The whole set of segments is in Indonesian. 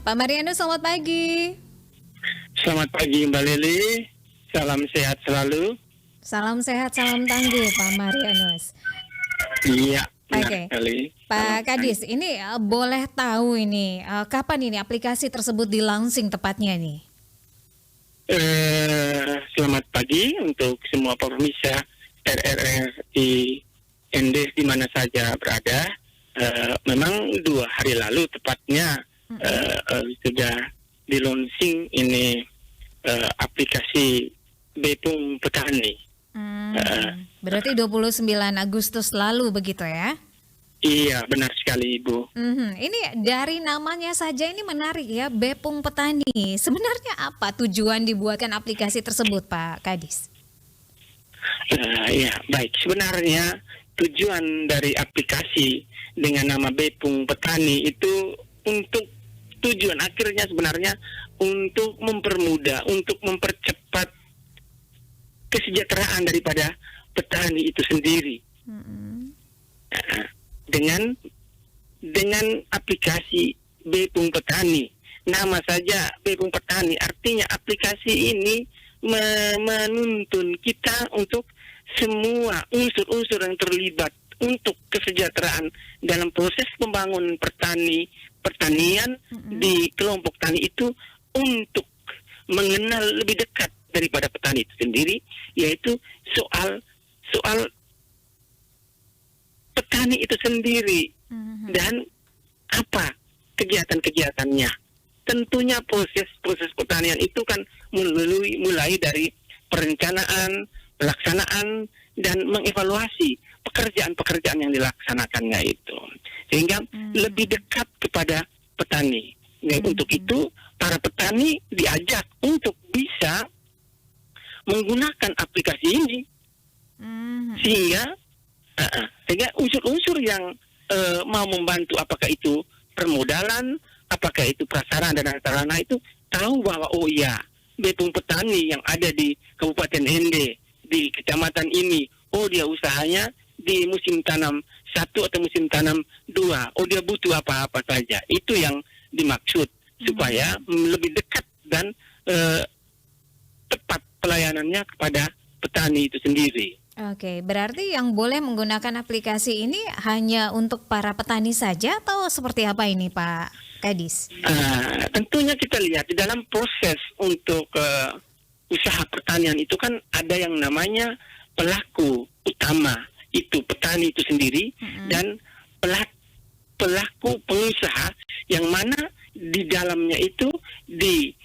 Pak Marianus, selamat pagi. Selamat pagi Mbak Lili, salam sehat selalu. Salam sehat, salam tangguh, Pak Marianus. Iya, benar Oke, sekali. Salam Pak Kadis, tangguh. ini boleh tahu ini kapan ini aplikasi tersebut di-launching tepatnya nih? Selamat pagi untuk semua pemirsa RRRI ND di mana saja berada. Memang 2 hari lalu tepatnya sudah di launching ini aplikasi Bepung Petani. Berarti 29 Agustus lalu begitu ya? Iya, benar sekali Ibu. Ini dari namanya saja ini menarik ya, Bepung Petani. Sebenarnya apa tujuan dibuatkan aplikasi tersebut, Pak Kadis? Ya, baik. Sebenarnya tujuan dari aplikasi dengan nama Bepung Petani itu untuk tujuan akhirnya sebenarnya untuk mempermudah, untuk mempercepat kesejahteraan daripada petani itu sendiri. Dengan aplikasi Bepung Petani, nama saja Bepung Petani, artinya aplikasi ini menuntun kita untuk semua unsur-unsur yang terlibat untuk kesejahteraan dalam proses pembangunan pertanian di kelompok tani itu untuk mengenal lebih dekat daripada petani itu sendiri, yaitu soal petani itu sendiri dan apa kegiatan-kegiatannya. Tentunya proses pertanian itu kan mulai dari perencanaan, pelaksanaan, dan mengevaluasi pekerjaan-pekerjaan yang dilaksanakannya itu. Sehingga lebih dekat kepada petani. Nah, untuk itu, para petani diajak untuk bisa menggunakan aplikasi ini. Sehingga unsur-unsur yang mau membantu, apakah itu permodalan, apakah itu prasarana dan sarana, itu tahu bahwa oh iya, Bepung Petani yang ada di Kabupaten ND, di kecamatan ini, oh dia usahanya di musim tanam 1 atau musim tanam 2, oh dia butuh apa-apa saja. Itu yang dimaksud, supaya lebih dekat dan tepat pelayanannya kepada petani itu sendiri. Oke, berarti yang boleh menggunakan aplikasi ini hanya untuk para petani saja atau seperti apa ini, Pak Kadis? Tentunya kita lihat di dalam proses untuk usaha pertanian itu kan ada yang namanya pelaku utama, itu petani itu sendiri, dan pelaku pengusaha yang mana di dalamnya itu di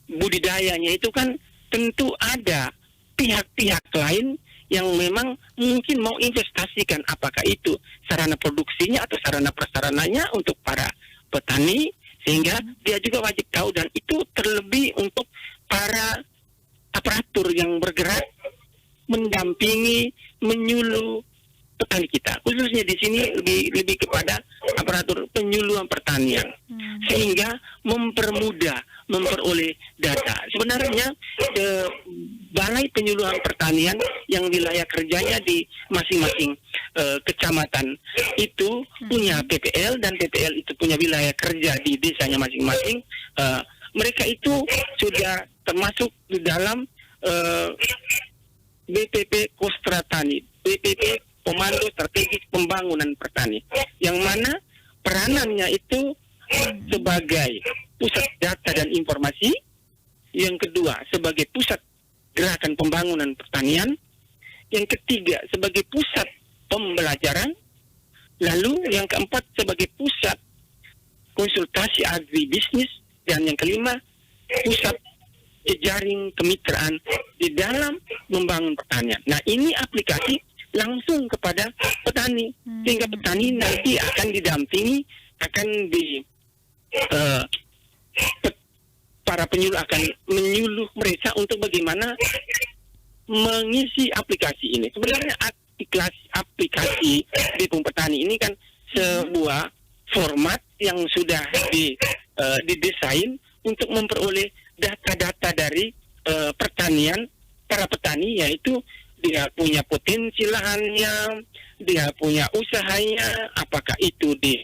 budidayanya itu kan tentu ada pihak-pihak lain yang memang mungkin mau investasikan, apakah itu sarana produksinya atau sarana prasarananya untuk para petani, sehingga dia juga wajib tahu, dan itu terlebih untuk para aparatur yang bergerak mendampingi, menyuluh petani kita, khususnya di sini lebih kepada aparatur penyuluhan pertanian, sehingga memperoleh data. Sebenarnya Balai Penyuluhan Pertanian yang wilayah kerjanya di masing-masing kecamatan itu punya PPL, dan PPL itu punya wilayah kerja di desanya masing-masing. Mereka itu sudah termasuk di dalam BPP Kostra Tani, BPP Komando Strategis Pembangunan Pertani, yang mana peranannya itu sebagai pusat data dan informasi, yang kedua sebagai pusat gerakan pembangunan pertanian, yang ketiga sebagai pusat pembelajaran, lalu yang keempat sebagai pusat konsultasi agribisnis, dan yang kelima pusat jejaring kemitraan di dalam membangun pertanian. Nah, ini aplikasi langsung kepada petani, sehingga petani nanti akan didampingi, akan para penyuluh akan menyuluh mereka untuk bagaimana mengisi aplikasi ini. Sebenarnya aplikasi Bepung Petani ini kan sebuah format yang sudah didesain untuk memperoleh data-data dari pertanian para petani, yaitu dia punya potensi lahannya, dia punya usahanya, apakah itu di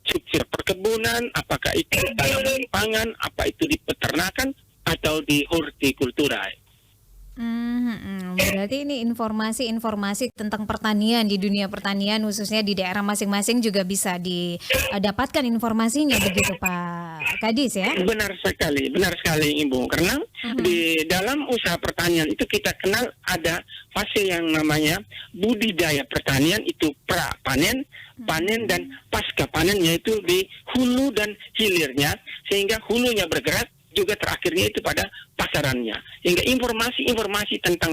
struktur perkebunan pertanian, apakah itu tanaman pangan, apa itu di peternakan atau di hortikultura. Berarti ini informasi-informasi tentang pertanian di dunia pertanian khususnya di daerah masing-masing juga bisa didapatkan informasinya begitu Pak Kadis ya? Benar sekali Ibu. Karena di dalam usaha pertanian itu kita kenal ada fase yang namanya budidaya pertanian, itu pra panen, panen dan pasca panen, yaitu di hulu dan hilirnya, sehingga hulunya bergerak juga terakhirnya itu pada pasarannya. Hingga informasi-informasi tentang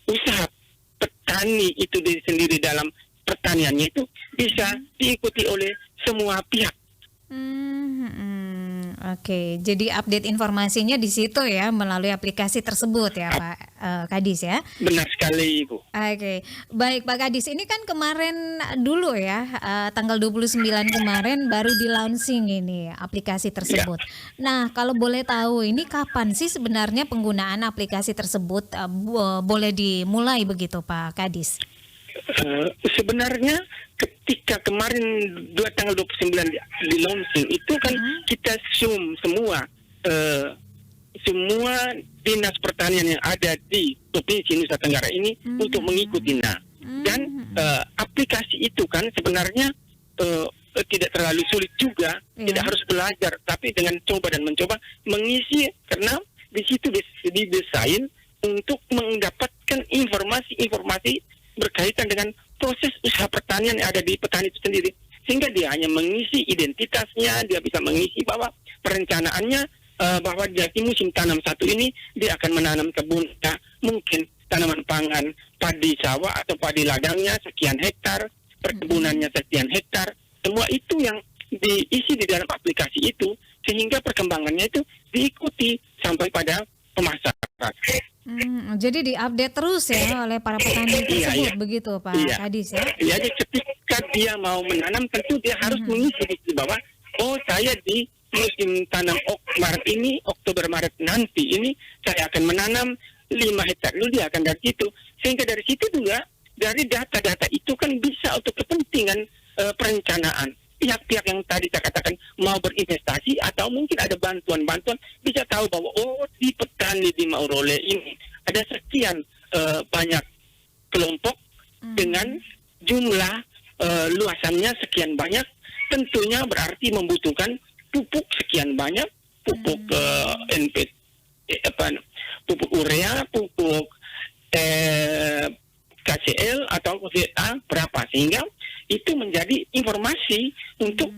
usaha petani itu sendiri dalam pertaniannya itu bisa diikuti oleh semua pihak. Oke, jadi update informasinya di situ ya melalui aplikasi tersebut ya Pak Kadis ya. Benar sekali Ibu. Oke, baik Pak Kadis. Ini kan kemarin dulu ya, tanggal 29 kemarin baru di launching ini aplikasi tersebut. Nah, kalau boleh tahu ini kapan sih sebenarnya penggunaan aplikasi tersebut boleh dimulai begitu Pak Kadis? Sebenarnya ketika kemarin tanggal 29 di launching itu kan kita Zoom semua dinas pertanian yang ada di Provinsi Nusa Tenggara ini untuk mengikuti. Dan aplikasi itu kan sebenarnya tidak terlalu sulit juga, tidak harus belajar, tapi dengan coba dan mencoba mengisi, karena di situ didesain untuk mendapatkan informasi-informasi berkaitan dengan proses usaha pertanian yang ada di petani itu sendiri, sehingga dia hanya mengisi identitasnya, dia bisa mengisi bahwa perencanaannya bahwa di musim tanam satu ini dia akan menanam kebun, mungkin tanaman pangan, padi sawah atau padi ladangnya sekian hektar, perkebunannya sekian hektar, semua itu yang diisi di dalam aplikasi itu, sehingga perkembangannya itu diikuti sampai pada pemasaran. Jadi diupdate terus ya oleh para petani tersebut begitu Pak Kadis ya? Jadi ketika dia mau menanam tentu dia harus mengisi di bawah, saya di musim tanam Maret ini, Oktober Maret nanti ini saya akan menanam 5 hektar. Lalu dia akan dari situ, sehingga dari situ juga dari data-data itu kan bisa untuk kepentingan perencanaan. Pihak-pihak yang tadi saya katakan mau berinvestasi atau mungkin ada bantuan-bantuan, bisa tahu bahwa di petani di Maurole ini ada sekian banyak kelompok dengan jumlah luasannya sekian banyak, tentunya berarti membutuhkan pupuk sekian banyak, pupuk pupuk urea, pupuk KCL atau VA berapa, sehingga itu menjadi informasi untuk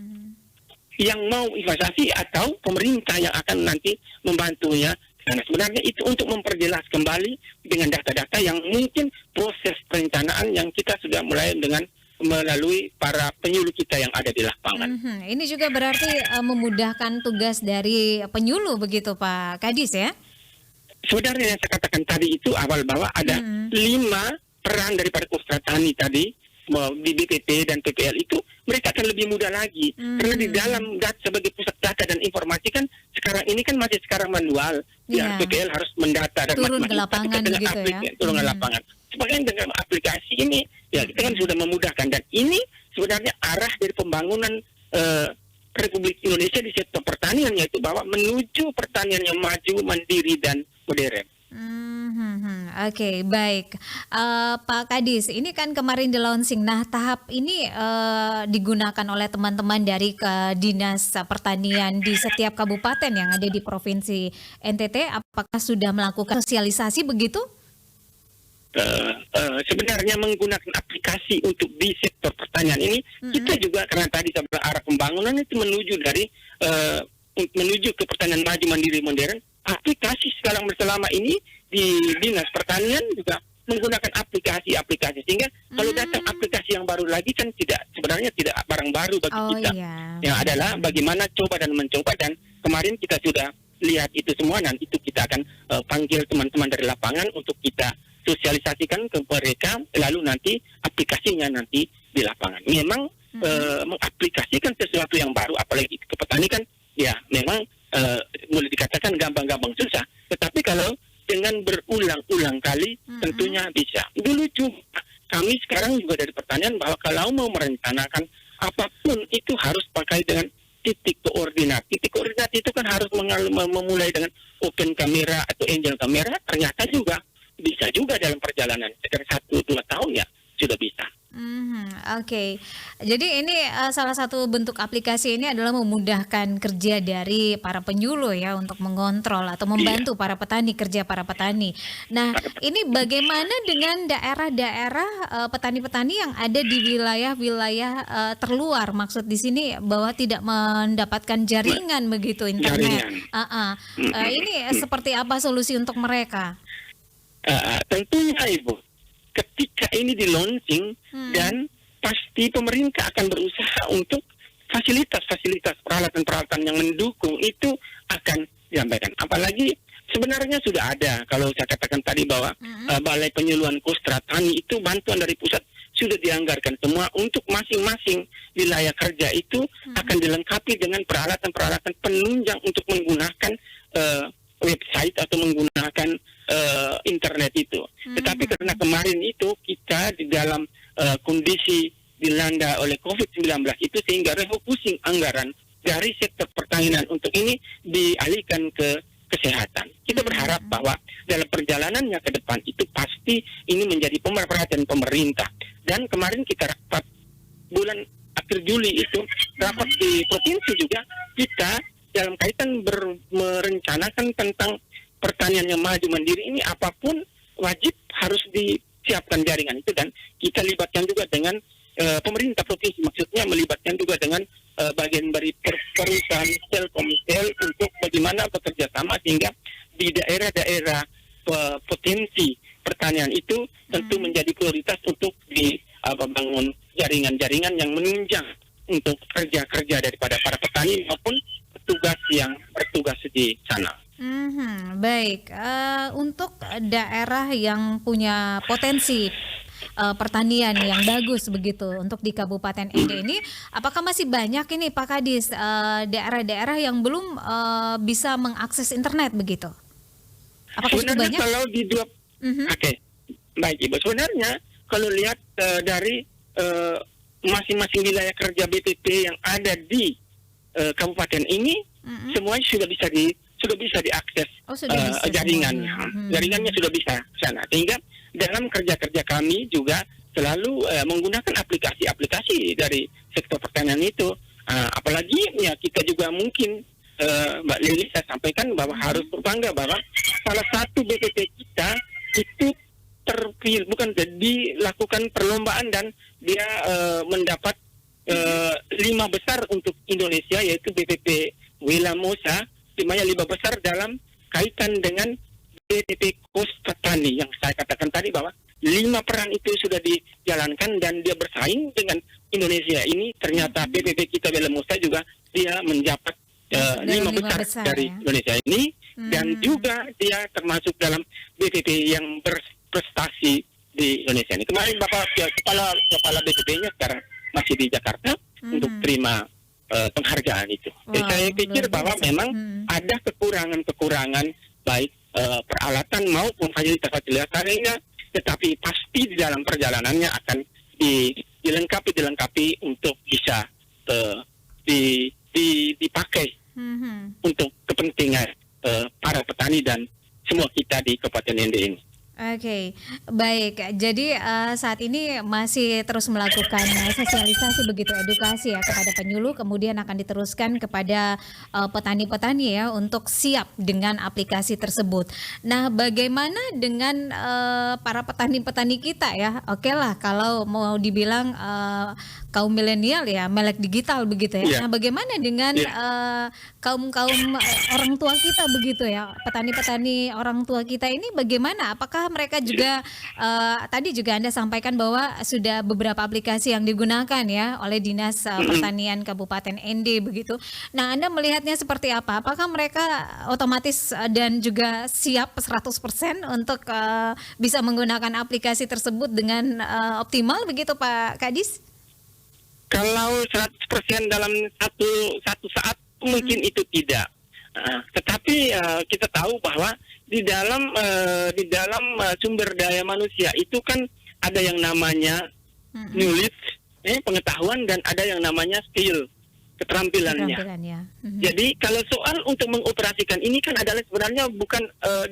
yang mau investasi atau pemerintah yang akan nanti membantunya. Karena sebenarnya itu untuk memperjelas kembali dengan data-data yang mungkin proses perencanaan yang kita sudah mulai dengan melalui para penyuluh kita yang ada di lapangan. Ini juga berarti memudahkan tugas dari penyuluh begitu Pak Kadis ya? Sebenarnya yang saya katakan tadi itu awal bahwa ada 5 peran daripada usaha tani tadi di BPP dan PPL itu, mereka akan lebih mudah lagi karena di dalam sebagai pusat data dan informasi kan sekarang ini kan masih sekarang manual, PPL harus mendata dan turun ke lapangan gitu ya, turun ke lapangan. Sebagian dengan aplikasi ini ya kita kan sudah memudahkan, dan ini sebenarnya arah dari pembangunan Republik Indonesia di sektor pertanian, yaitu bahwa menuju pertanian yang maju, mandiri dan modern. Oke, baik. Pak Kadis, ini kan kemarin di launching. Nah, tahap ini digunakan oleh teman-teman dari Dinas Pertanian di setiap kabupaten yang ada di Provinsi NTT. Apakah sudah melakukan sosialisasi begitu? Sebenarnya menggunakan aplikasi untuk di sektor pertanian ini, kita juga karena tadi sebelah arah pembangunan itu menuju ke pertanian maju, mandiri, modern. Aplikasi sekarang selama ini di Dinas Pertanian juga menggunakan aplikasi-aplikasi, sehingga kalau datang aplikasi yang baru lagi kan sebenarnya tidak barang baru bagi kita. Yang adalah bagaimana coba dan mencoba, dan kemarin kita sudah lihat itu semua, dan itu kita akan panggil teman-teman dari lapangan untuk kita sosialisasikan ke mereka, lalu nanti aplikasinya nanti di lapangan. Memang mengaplikasikan sesuatu yang baru, apalagi ke petani kan ya memang boleh dikatakan gampang-gampang susah, tetapi kalau dengan berulang-ulang kali tentunya bisa. Dulu juga kami sekarang juga dari pertanian bahwa kalau mau merencanakan apapun itu harus pakai dengan titik koordinat. Titik koordinat itu kan harus memulai dengan open kamera atau angel kamera. Ternyata juga bisa juga dalam perjalanan sekitar 1-2 tahun ya sudah bisa. Oke. Jadi ini salah satu bentuk aplikasi ini adalah memudahkan kerja dari para penyuluh ya untuk mengontrol atau membantu para petani, kerja para petani. Nah, ini bagaimana dengan daerah-daerah petani-petani yang ada di wilayah-wilayah terluar? Maksud di sini bahwa tidak mendapatkan jaringan begitu internet. Jaringan. Ini seperti apa solusi untuk mereka? Tentunya Ibu, ketika ini di launching dan pasti pemerintah akan berusaha untuk fasilitas-fasilitas peralatan-peralatan yang mendukung itu akan disampaikan. Apalagi sebenarnya sudah ada, kalau saya katakan tadi bahwa Balai Penyuluhan Kostra Tani itu bantuan dari pusat sudah dianggarkan semua untuk masing-masing wilayah kerja itu akan dilengkapi dengan peralatan-peralatan penunjang untuk menggunakan website atau menggunakan internet itu. Tetapi karena kemarin itu kita di dalam kondisi dilanda oleh COVID-19 itu sehingga refocusing anggaran dari sektor pertanian untuk ini dialihkan ke kesehatan. Kita berharap bahwa dalam perjalanannya ke depan itu pasti ini menjadi perhatian pemerintah. Dan kemarin kita rapat bulan akhir Juli itu rapat di provinsi juga kita dalam kaitan merencanakan tentang pertanian yang maju mandiri ini apapun wajib harus disiapkan jaringan itu dan kita libatkan juga dengan pemerintah provinsi, maksudnya melibatkan juga dengan bagian dari perusahaan Telkomsel untuk bagaimana bekerja sama sehingga di daerah-daerah potensi pertanian itu tentu menjadi prioritas untuk dibangun jaringan-jaringan yang menunjang untuk kerja-kerja daripada para petani maupun petugas yang bertugas di sana. Baik, untuk daerah yang punya potensi pertanian yang bagus begitu untuk di Kabupaten Ende ini, apakah masih banyak ini Pak Kadis daerah-daerah yang belum bisa mengakses internet begitu? Apakah cukup Sebenarnya banyak? kalau di dua, oke, baik Ibu. Sebenarnya kalau lihat dari masing-masing wilayah kerja BPP yang ada di kabupaten ini, semuanya sudah bisa diakses jaringan. Jaringannya sudah bisa ke sana. Sehingga dalam kerja-kerja kami juga selalu menggunakan aplikasi-aplikasi dari sektor pertanian itu. Apalagi ya kita juga mungkin Mbak Lili saya sampaikan bahwa harus berbangga bahwa salah satu BPP kita itu terpilih, bukan dilakukan perlombaan dan dia mendapat 5 besar untuk Indonesia yaitu BPP Wilamosa, dimana 5 besar dalam kaitan dengan BPP Kostra Tani yang saya katakan tadi bahwa 5 peran itu sudah dijalankan dan dia bersaing dengan Indonesia ini. Ternyata BPP kita Wilamosa juga dia mendapat 5 besar dari Indonesia ini dan juga dia termasuk dalam BPP yang berprestasi di Indonesia ini. Kemarin Bapak kepala BPP-nya sekarang masih di Jakarta untuk terima penghargaan itu. Jadi saya pikir bahwa memang ada kekurangan baik peralatan maupun fasilitas lainnya, tetapi pasti di dalam perjalanannya akan dilengkapi untuk bisa dipakai untuk kepentingan para petani dan semua kita di Kabupaten Ende ini. Oke, baik. Jadi saat ini masih terus melakukan sosialisasi begitu, edukasi ya kepada penyuluh, kemudian akan diteruskan kepada petani-petani ya untuk siap dengan aplikasi tersebut. Nah, bagaimana dengan para petani-petani kita ya? Oke lah, kalau mau dibilang kaum milenial ya, melek digital begitu ya. Nah, bagaimana dengan kaum-kaum orang tua kita begitu ya, petani-petani orang tua kita ini bagaimana? Apakah mereka juga tadi juga Anda sampaikan bahwa sudah beberapa aplikasi yang digunakan ya oleh Dinas Pertanian Kabupaten Ende begitu. Nah, Anda melihatnya seperti apa? Apakah mereka otomatis dan juga siap 100% untuk bisa menggunakan aplikasi tersebut dengan optimal begitu Pak Kadis? Kalau 100% dalam satu saat mungkin itu tidak. Tetapi kita tahu bahwa di dalam sumber daya manusia itu kan ada yang namanya knowledge, pengetahuan dan ada yang namanya skill. keterampilannya. Keterampilannya. Jadi kalau soal untuk mengoperasikan ini kan adalah sebenarnya bukan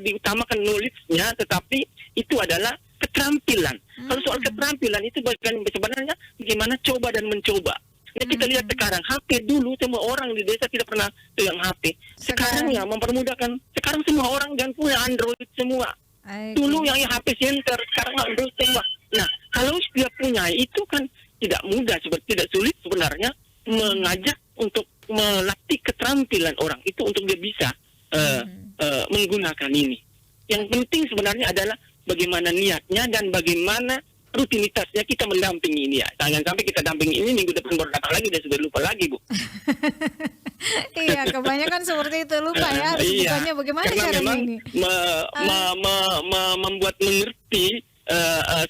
diutamakan knowledge-nya, tetapi itu adalah keterampilan. Kalau soal keterampilan itu bagian sebenarnya bagaimana coba dan mencoba. Nah, kita lihat sekarang HP dulu semua orang di desa tidak pernah pegang HP. Sekarang ya mempermudahkan. Sekarang semua orang dan punya Android semua. Dulu yang HP center, sekarang Android semua. Nah, kalau dia punya itu kan tidak mudah, tidak sulit sebenarnya mengajak untuk melatih keterampilan orang itu untuk dia bisa menggunakan ini. Yang penting sebenarnya adalah bagaimana niatnya dan bagaimana rutinitasnya kita mendampingi ini ya. Jangan sampai kita dampingi ini minggu depan baru datang lagi dan sudah lupa lagi, Bu. Iya, kebanyakan seperti itu, lupa ya. Bukannya bagaimana karena caranya memang ini? Membuat mengerti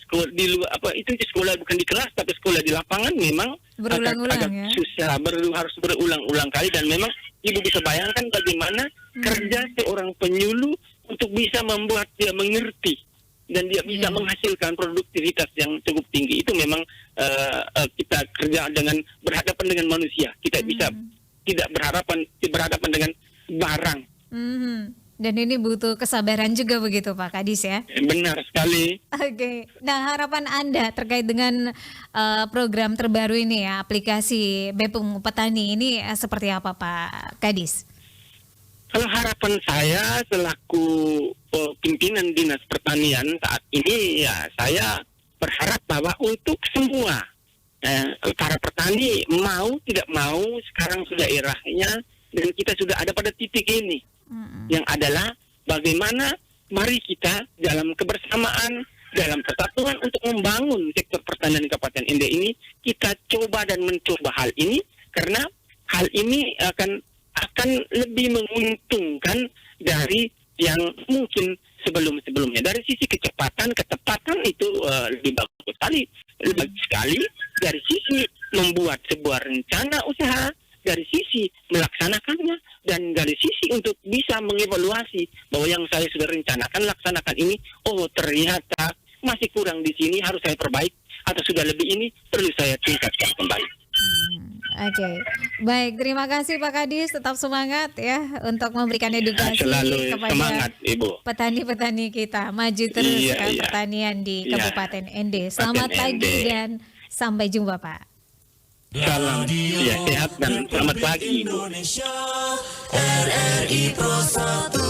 sekolah di luar itu sekolah bukan di kelas tapi sekolah di lapangan memang agak ya. susah, harus berulang-ulang kali, dan memang ibu bisa bayangkan bagaimana kerja seorang penyuluh untuk bisa membuat dia mengerti dan dia bisa menghasilkan produktivitas yang cukup tinggi. Itu memang kita kerja dengan berhadapan dengan manusia. Kita bisa tidak berhadapan dengan barang. Dan ini butuh kesabaran juga begitu Pak Kadis ya? Benar sekali. Oke. Nah, harapan Anda terkait dengan program terbaru ini ya, aplikasi Bepum Petani ini seperti apa Pak Kadis? Kalau harapan saya selaku pimpinan Dinas Pertanian saat ini ya, saya berharap bahwa untuk semua para petani mau tidak mau sekarang sudah eranya dan kita sudah ada pada titik ini yang adalah bagaimana mari kita dalam kebersamaan, dalam persatuan untuk membangun sektor pertanian Kabupaten Ende ini, kita coba dan mencoba hal ini karena hal ini akan lebih menguntungkan dari yang mungkin sebelumnya. Dari sisi kecepatan, ketepatan itu lebih bagus sekali, lebih bagus sekali. Dari sisi membuat sebuah rencana usaha, dari sisi melaksanakannya, dan dari sisi untuk bisa mengevaluasi bahwa yang saya sudah rencanakan, laksanakan ini, oh ternyata masih kurang di sini, harus saya perbaiki, atau sudah lebih ini perlu saya tingkatkan kembali. Oke, baik. Terima kasih Pak Kadis. Tetap semangat ya untuk memberikan edukasi kepada semangat, Ibu. Petani-petani kita. Maju terus pertanian di Kabupaten Ende. Selamat pagi dan sampai jumpa Pak. Salam sehat dan selamat pagi, Ibu. RRI Pro 1